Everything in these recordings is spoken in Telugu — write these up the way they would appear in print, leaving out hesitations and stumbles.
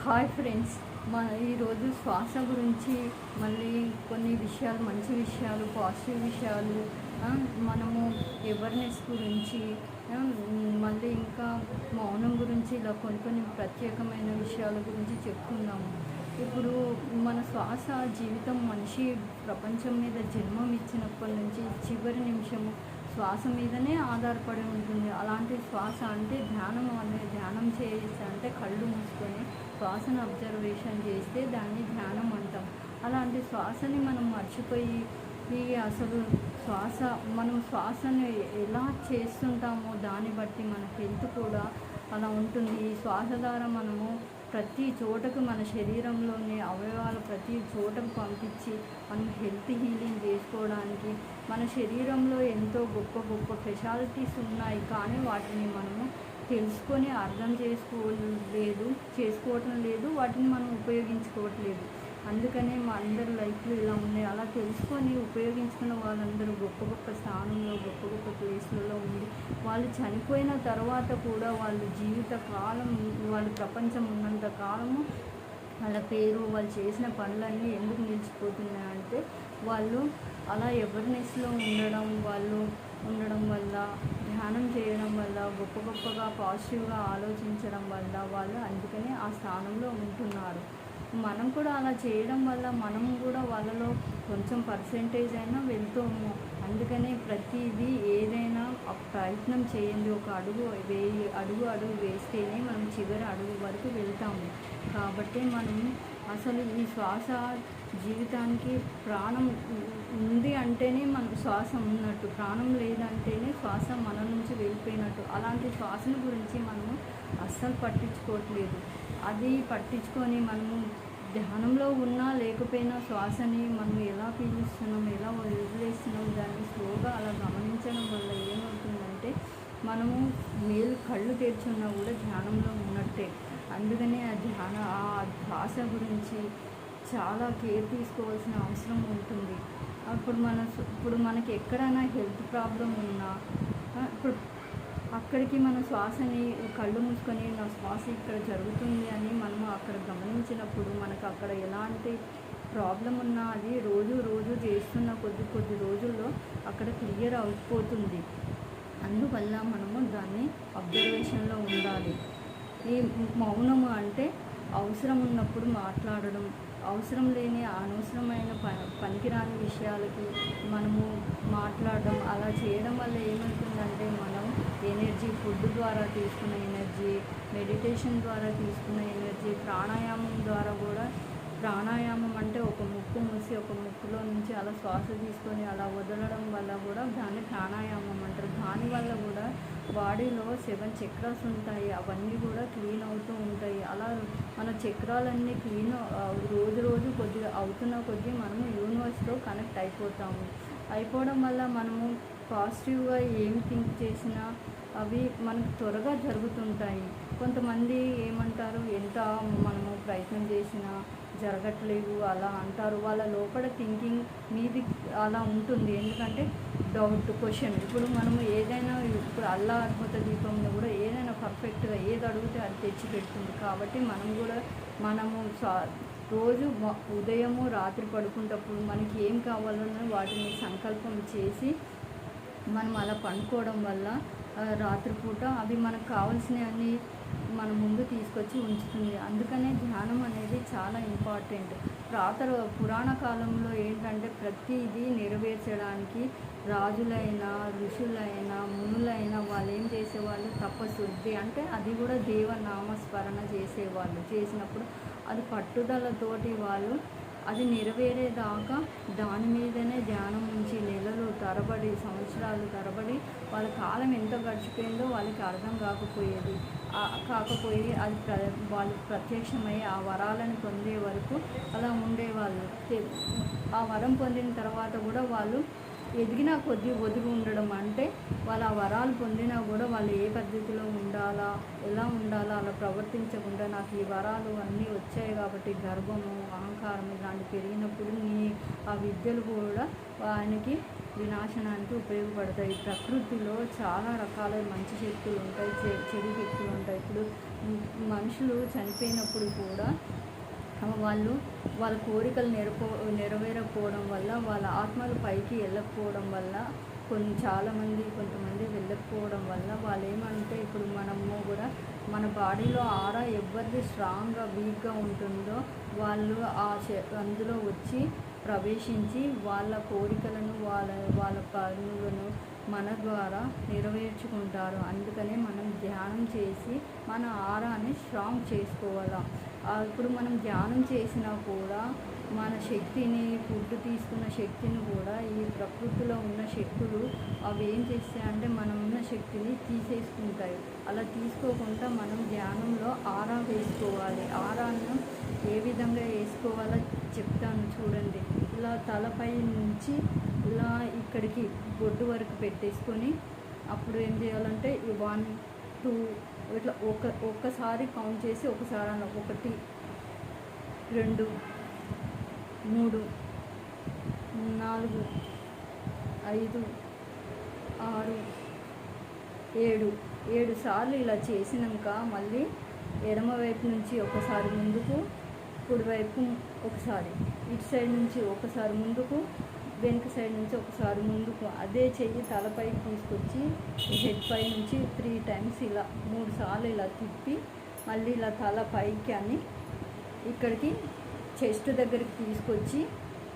హాయ్ ఫ్రెండ్స్, ఈరోజు శ్వాస గురించి మళ్ళీ కొన్ని విషయాలు, మంచి విషయాలు, పాజిటివ్ విషయాలు, మనము అవేర్నెస్ గురించి, మళ్ళీ ఇంకా మౌనం గురించి, ఇలా కొన్ని ప్రత్యేకమైన విషయాల గురించి చెప్పుకుందాము. ఇప్పుడు మన శ్వాస జీవితం, మనిషి ప్రపంచం మీద జన్మం ఇచ్చినప్పటి నుంచి చివరి నిమిషము శ్వాస మీదనే ఆధారపడి ఉంటుంది. అలాంటి శ్వాస అంటే ధ్యానం చేస్తే అంటే కళ్ళు మూసుకొని శ్వాసను అబ్జర్వేషన్ చేస్తే దాన్ని ధ్యానం అంటాం. అలాంటి శ్వాసని మనం మర్చిపోయి అసలు మనం శ్వాసను ఎలా చేస్తుంటామో దాన్ని బట్టి మన హెల్త్ కూడా అలా ఉంటుంది. ఈ శ్వాస ద్వారా మనము ప్రతి చోటకు, మన శరీరంలోని అవయవాలు ప్రతి చోటకు పంపించి మనం హెల్త్ హీలింగ్ చేసుకోవడానికి, మన శరీరంలో ఎంతో గొప్ప గొప్ప స్పెషాలిటీస్ ఉన్నాయి. కానీ వాటిని మనము తెలుసుకొని అర్థం చేసుకోవటం లేదు, వాటిని మనం ఉపయోగించుకోవట్లేదు. అందుకనే మా అందరి లైఫ్లో ఇలా ఉన్నాయి. అలా తెలుసుకొని ఉపయోగించుకున్న వాళ్ళందరూ గొప్ప గొప్ప స్థానంలో, గొప్ప గొప్ప ప్లేస్లలో ఉంది. వాళ్ళు చనిపోయిన తర్వాత కూడా వాళ్ళ జీవిత కాలం, వాళ్ళ ప్రపంచం ఉన్నంత కాలము వాళ్ళ పేరు, వాళ్ళు చేసిన పనులన్నీ ఎందుకు నిలిచిపోతున్నాయంటే వాళ్ళు అలా అవేర్నెస్లో ఉండడం వల్ల, ధ్యానం చేయడం వల్ల, గొప్పగా పాజిటివ్గా ఆలోచించడం వల్ల వాళ్ళు అందుకనే ఆ స్థానంలో ఉంటున్నారు. మనం కూడా అలా చేయడం వల్ల మనం కూడా వాళ్ళలో కొంచెం పర్సెంటేజ్ అయినా వెళ్తాము. అందుకనే ప్రతిదీ ఏదైనా ప్రయత్నం చేయండి. ఒక అడుగు వేస్తేనే మనం చివరి అడుగు వరకు వెళ్తాము. కాబట్టి మనం అసలు ఈ శ్వాస జీవితానికి ప్రాణం ఉంది అంటేనే మనకు శ్వాస ఉన్నట్టు, ప్రాణం లేదంటేనే శ్వాస మన నుంచి వెళ్ళిపోయినట్టు. అలాంటి శ్వాసను గురించి మనము అస్సలు పట్టించుకోవట్లేదు. అది పట్టించుకొని మనము ధ్యానంలో ఉన్నా లేకపోయినా శ్వాసని మనం ఎలా పీలుస్తున్నాం, ఎలా వదిలేస్తున్నాం, దాన్ని స్లోగా అలా గమనించడం వల్ల ఏమవుతుందంటే మనము కళ్ళు తెరిచున్నా కూడా ధ్యానంలో ఉన్నట్టే. అందుకనే ఆ శ్వాస గురించి చాలా కేర్ తీసుకోవాల్సిన అవసరం ఉంటుంది. ఇప్పుడు మనకి ఎక్కడైనా హెల్త్ ప్రాబ్లం ఉన్నా అక్కడికి మన శ్వాసని కళ్ళు మూసుకొని నా శ్వాస ఇక్కడ జరుగుతుంది అని మనము అక్కడ గమనించినప్పుడు మనకు అక్కడ ఎలాంటి ప్రాబ్లం ఉన్నా అది రోజు చేస్తున్న కొద్ది రోజుల్లో అక్కడ క్లియర్ అయిపోతుంది. అందువల్ల మనము దాన్ని అబ్జర్వేషన్లో ఉండాలి. ఈ మౌనము అంటే అవసరం ఉన్నప్పుడు మాట్లాడడం, అవసరం లేని అనవసరమైన పనికిరాని విషయాలకి మనము మాట్లాడడం, అలా చేయడం వల్ల ఏమవుతుందంటే మనం ఎనర్జీ, ఫుడ్ ద్వారా తీసుకున్న ఎనర్జీ, మెడిటేషన్ ద్వారా తీసుకున్న ఎనర్జీ, ప్రాణాయామం ద్వారా కూడా, ప్రాణాయామం అంటే ఒక ముక్కు మూసి ఒక ముక్కులో నుంచి అలా శ్వాస తీసుకొని అలా వదలడం వల్ల కూడా దాన్ని ప్రాణాయామం అంటారు. దానివల్ల కూడా బాడీలో 7 చక్రాస్ ఉంటాయి, అవన్నీ కూడా క్లీన్ అవుతూ ఉంటాయి. అలా మన చక్రాలన్నీ క్లీన్ రోజు కొద్దిగా అవుతున్న కొద్దీ మనము యూనివర్స్తో కనెక్ట్ అయిపోవడం వల్ల మనము పాజిటివ్గా ఏం థింక్ చేసినా అవి మనకు త్వరగా జరుగుతుంటాయి. కొంతమంది ఏమంటారు, ఎంత మనము ప్రయత్నం చేసినా జరగట్లేవు అలా అంటారు. వాళ్ళ లోపల థింకింగ్ మీది అలా ఉంటుంది. ఎందుకంటే డౌట్, క్వశ్చన్. ఇప్పుడు మనము ఏదైనా, ఇప్పుడు అల్లా అద్భుత దీపంలో కూడా ఏదైనా పర్ఫెక్ట్గా ఏది అడిగితే అది తెచ్చి పెడుతుంది. కాబట్టి మనము రోజు ఉదయము రాత్రి పడుకుంటప్పుడు మనకి ఏం కావాలన్నా వాటిని సంకల్పం చేసి మనం అలా పండుకోవడం వల్ల రాత్రిపూట అవి మనకు కావాల్సినవన్నీ మన ముందు తీసుకొచ్చి ఉంచుతుంది. అందుకనే ధ్యానం అనేది చాలా ఇంపార్టెంట్. పురాణ కాలంలో ఏంటంటే ప్రతిదీ నెరవేర్చడానికి రాజులైనా, ఋషులైనా, మునులైనా వాళ్ళు ఏం చేసేవాళ్ళు, తపశుద్ధి అంటే అది కూడా దేవనామస్మరణ చేసేవాళ్ళు. చేసినప్పుడు అది పట్టుదలతోటి వాళ్ళు అది నెరవేరేదాకా దాని మీదనే ధ్యానం ఉంచి నెలలు తరబడి, సంవత్సరాలు తరబడి వాళ్ళ కాలం ఎంత గడిచిపోయిందో వాళ్ళకి అర్థం కాకపోయి అది వాళ్ళు ప్రత్యక్షమై ఆ వరాలను పొందే వరకు అలా ఉండేవాళ్ళు. ఆ వరం పొందిన తర్వాత కూడా వాళ్ళు ఎదిగినా కొద్దీ ఒదిగి ఉండడం, అంటే వాళ్ళు ఆ వరాలు పొందినా కూడా వాళ్ళు ఏ పద్ధతిలో ఉండాలా, ఎలా ఉండాలా అలా ప్రవర్తించకుండా, నాకు ఈ వరాలు అన్నీ వచ్చాయి కాబట్టి గర్వము, అహంకారం ఇలాంటి పెరిగినప్పుడు ఆ విద్యలు కూడా ఆయనకి వినాశనానికి ఉపయోగపడతాయి. ప్రకృతిలో చాలా రకాల మంచి శక్తులు ఉంటాయి, చెడు శక్తులు ఉంటాయి. ఇప్పుడు మనుషులు చనిపోయినప్పుడు కూడా వాళ్ళు వాళ్ళ కోరికలు నెరవేరకపోవడం వల్ల, వాళ్ళ ఆత్మలు పైకి వెళ్ళకపోవడం వల్ల, కొంతమంది వెళ్ళకపోవడం వల్ల వాళ్ళు ఏమంటే, ఇప్పుడు మనము కూడా మన బాడీలో ఆరా ఎవరిది స్ట్రాంగ్గా వీక్గా ఉంటుందో వాళ్ళు అందులో వచ్చి ప్రవేశించి వాళ్ళ కోరికలను వాళ్ళ పనులను మన ద్వారా నెరవేర్చుకుంటారు. అందుకనే మనం ధ్యానం చేసి మన ఆరాన్ని స్ట్రాంగ్ చేసుకోవాలి. ఇప్పుడు మనం ధ్యానం చేసినా కూడా మన శక్తిని, ఫుడ్ తీసుకున్న శక్తిని కూడా ఈ ప్రకృతిలో ఉన్న శక్తులు అవి ఏం చేస్తాయంటే మనం ఉన్న శక్తిని తీసేసుకుంటాయి. అలా తీసుకోకుండా మనం ధ్యానంలో ఆరా వేసుకోవాలి. ఆరాను ఏ విధంగా వేసుకోవాలో చెప్తాను చూడండి. ఇలా తలపై నుంచి ఇలా ఇక్కడికి బొడ్డు వరకు పెట్టేసుకొని అప్పుడు ఏం చేయాలంటే 1 2 ఇట్లా ఒక్కసారి కౌంట్ చేసి ఒకసారి 1 2 3 4 5 6 7 సార్లు ఇలా చేసినాక మళ్ళీ ఎడమవైపు నుంచి ఒకసారి ముందుకు, కుడివైపు ఒకసారి, ఇటు సైడ్ నుంచి ఒకసారి ముందుకు, వెనుక సైడ్ నుంచి ఒకసారి ముందుకు. అదే చెయ్యి తలపైకి తీసుకొచ్చి హెడ్ పై నుంచి 3 టైమ్స్ ఇలా 3 సార్లు ఇలా తిప్పి మళ్ళీ ఇలా తల పైకి అని ఇక్కడికి చెస్ట్ దగ్గరికి తీసుకొచ్చి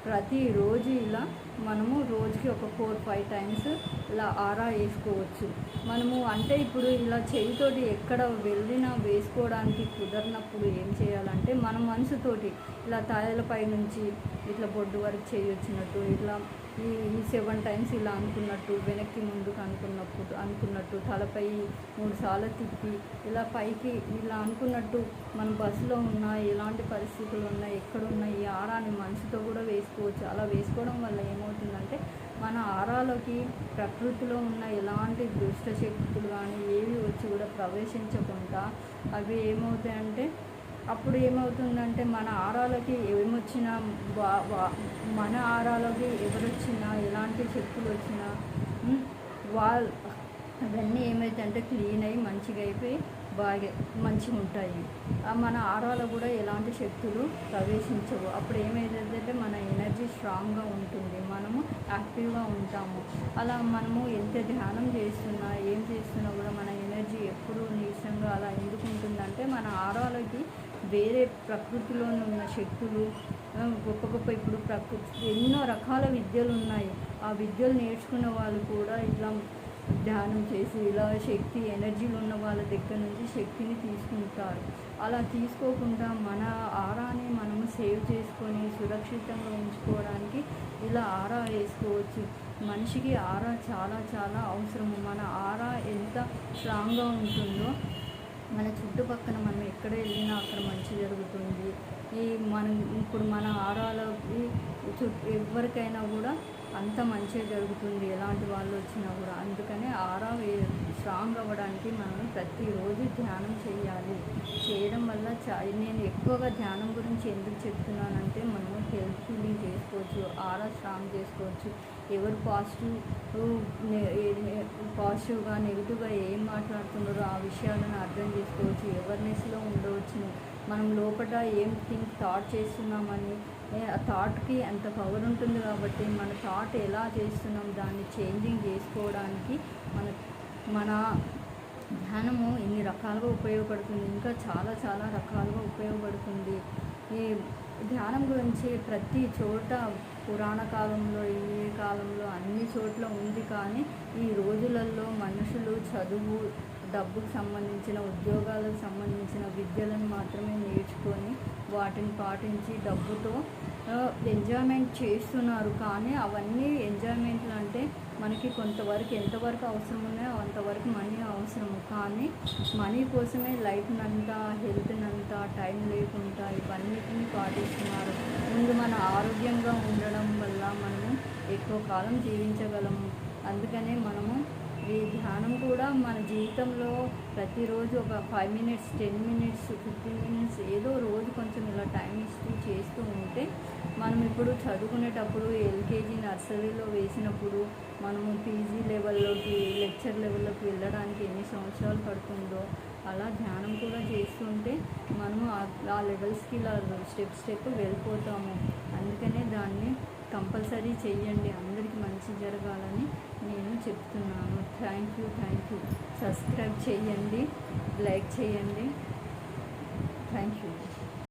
ప్రతిరోజు ఇలా మనము రోజుకి ఒక 4-5 టైమ్స్ ఇలా ఆరా వేసుకోవచ్చు. మనము అంటే ఇప్పుడు ఇలా చేయితోటి ఎక్కడ వెళ్ళినా వేసుకోవడానికి కుదరినప్పుడు ఏం చేయాలంటే మన మనసుతోటి ఇలా తలపై నుంచి ఇట్లా బొడ్డు వరకు చేయొచ్చినట్టు ఇట్లా ఈ 7 టైమ్స్ ఇలా అనుకున్నట్టు, వెనక్కి ముందుకు అనుకున్నట్టు తలపై 3 సార్లు తిప్పి ఇలా పైకి ఇలా అనుకున్నట్టు మన బస్సులో ఉన్నా, ఎలాంటి పరిస్థితులు ఉన్నా, ఎక్కడున్నా ఈ ఆరాన్ని మనసుతో కూడా వేసుకోవచ్చు. అలా వేసుకోవడం వల్ల ఏమవుతుందంటే మన ఆరాలోకి ప్రకృతిలో ఉన్న ఎలాంటి దుష్ట శక్తులు కానీ ఏవి వచ్చి కూడా ప్రవేశించకుండా అవి ఏమవుతాయంటే అప్పుడు ఏమవుతుందంటే మన ఆరాలకి ఏమొచ్చినా మన ఆరాలకి ఎవరొచ్చినా ఎలాంటి శక్తులు వచ్చినా అవన్నీ ఏమైతే క్లీన్ అయ్యి మంచిగా అయిపోయి బాగా మంచిగా ఉంటాయి. మన ఆరాలో కూడా ఎలాంటి శక్తులు ప్రవేశించవు. అప్పుడు ఏమైతుందంటే మన ఎనర్జీ స్ట్రాంగ్గా ఉంటుంది, మనము యాక్టివ్గా ఉంటాము. అలా మనము ఎంత ధ్యానం చేస్తున్నా ఏం చేస్తున్నా కూడా మన ఎనర్జీ ఎప్పుడూ నీరసంగా అలా ఎందుకు ఉంటుందంటే మన ఆరాలకి వేరే ప్రకృతిలోనే ఉన్న శక్తులు గొప్ప ఇప్పుడు ఎన్నో రకాల విద్యలు ఉన్నాయి. ఆ విద్యలు నేర్చుకున్న వాళ్ళు కూడా ఇట్లా ధ్యానం చేసి ఇలా శక్తి ఎనర్జీలు ఉన్న వాళ్ళ దగ్గర నుంచి శక్తిని తీసుకుంటారు. అలా తీసుకోకుండా మన ఆరాని మనము సేవ్ చేసుకొని సురక్షితంగా ఉంచుకోవడానికి ఇలా ఆరా వేసుకోవచ్చు. మనిషికి ఆరా చాలా చాలా అవసరము. మన ఆరా ఎంత స్ట్రాంగ్గా ఉంటుందో మన చుట్టుపక్కల మనం ఎక్కడ వెళ్ళినా అక్కడ మంచి జరుగుతుంది. ఇప్పుడు మన ఆరాలకి ఎవరికైనా కూడా అంత మంచిగా జరుగుతుంది, ఎలాంటి వాళ్ళు వచ్చినా కూడా. అందుకనే ఆరా స్ట్రాంగ్ అవ్వడానికి మనం ప్రతిరోజు ధ్యానం చేయాలి. చేయడం వల్ల నేను ఎక్కువగా ధ్యానం గురించి ఎందుకు చెప్తున్నానంటే మనము హెల్త్ ఫీలింగ్ చేసుకోవచ్చు, ఆరా స్ట్రాంగ్ చేసుకోవచ్చు. ఎవరు పాజిటివ్గా నెగిటివ్గా ఏం మాట్లాడుతున్నారో ఆ విషయాలను అర్థం చేసుకోవచ్చు. అవేర్నెస్లో ఉండవచ్చు. మనం లోపల ఏం థాట్ చేస్తున్నామని ఆ థాట్కి అంత పవర్ ఉంటుంది కాబట్టి మన థాట్ ఎలా చేస్తున్నాం దాన్ని చేంజింగ్ చేసుకోవడానికి మన ధ్యానము ఎన్ని రకాలుగా ఉపయోగపడుతుంది, ఇంకా చాలా చాలా రకాలుగా ఉపయోగపడుతుంది. ఈ ధ్యానం గురించి ప్రతి చోట పురాణ కాలంలో ఈ కాలంలో అన్ని చోట్ల ఉంది. కానీ ఈ రోజులలో మనుషులు చదువు, డబ్బుకు సంబంధించిన ఉద్యోగాలకు సంబంధించిన విద్యలను మాత్రమే నేర్చుకొని వాటిని పాటించి డబ్బుతో ఎంజాయ్మెంట్ చేస్తున్నారు. కానీ అవన్నీ ఎంజాయ్మెంట్లు అంటే మనకి కొంతవరకు ఎంతవరకు అవసరం ఉన్నాయో అంతవరకు మనీ అవసరము. కానీ మనీ కోసమే లైఫ్నంతా, హెల్త్నంతా, టైం లేకుండా ఇవన్నిటిని పాటిస్తున్నారు. ముందు మన ఆరోగ్యంగా ఉండడం వల్ల మనము ఎక్కువ కాలం జీవించగలము. అందుకనే మనము ఈ ధ్యానం కూడా మన జీవితంలో ప్రతిరోజు ఒక 5 మినిట్స్, 10 మినిట్స్, 15 మినిట్స్ ఏదో రోజు కొంచెం ఇలా టైం ఇస్తూ చేస్తూ ఉంటే మనం ఇప్పుడు చదువుకునేటప్పుడు ఎల్కేజీ నర్సరీలో వేసినప్పుడు మనము పీజీ లెవెల్లోకి, లెక్చర్ లెవెల్లోకి వెళ్ళడానికి ఎన్ని సంవత్సరాలు పడుతుందో అలా ధ్యానం కూడా చేస్తుంటే మనము ఆ లెవెల్స్కి ఇలా స్టెప్ వెళ్ళిపోతాము. అందుకనే దాన్ని కంపల్సరీ చెయ్యండి, అందరికీ మంచి జరగాలని నేను చెప్తున్నాను. Thank you. సబ్స్క్రైబ్ చేయండి, లైక్ చేయండి. Thank you.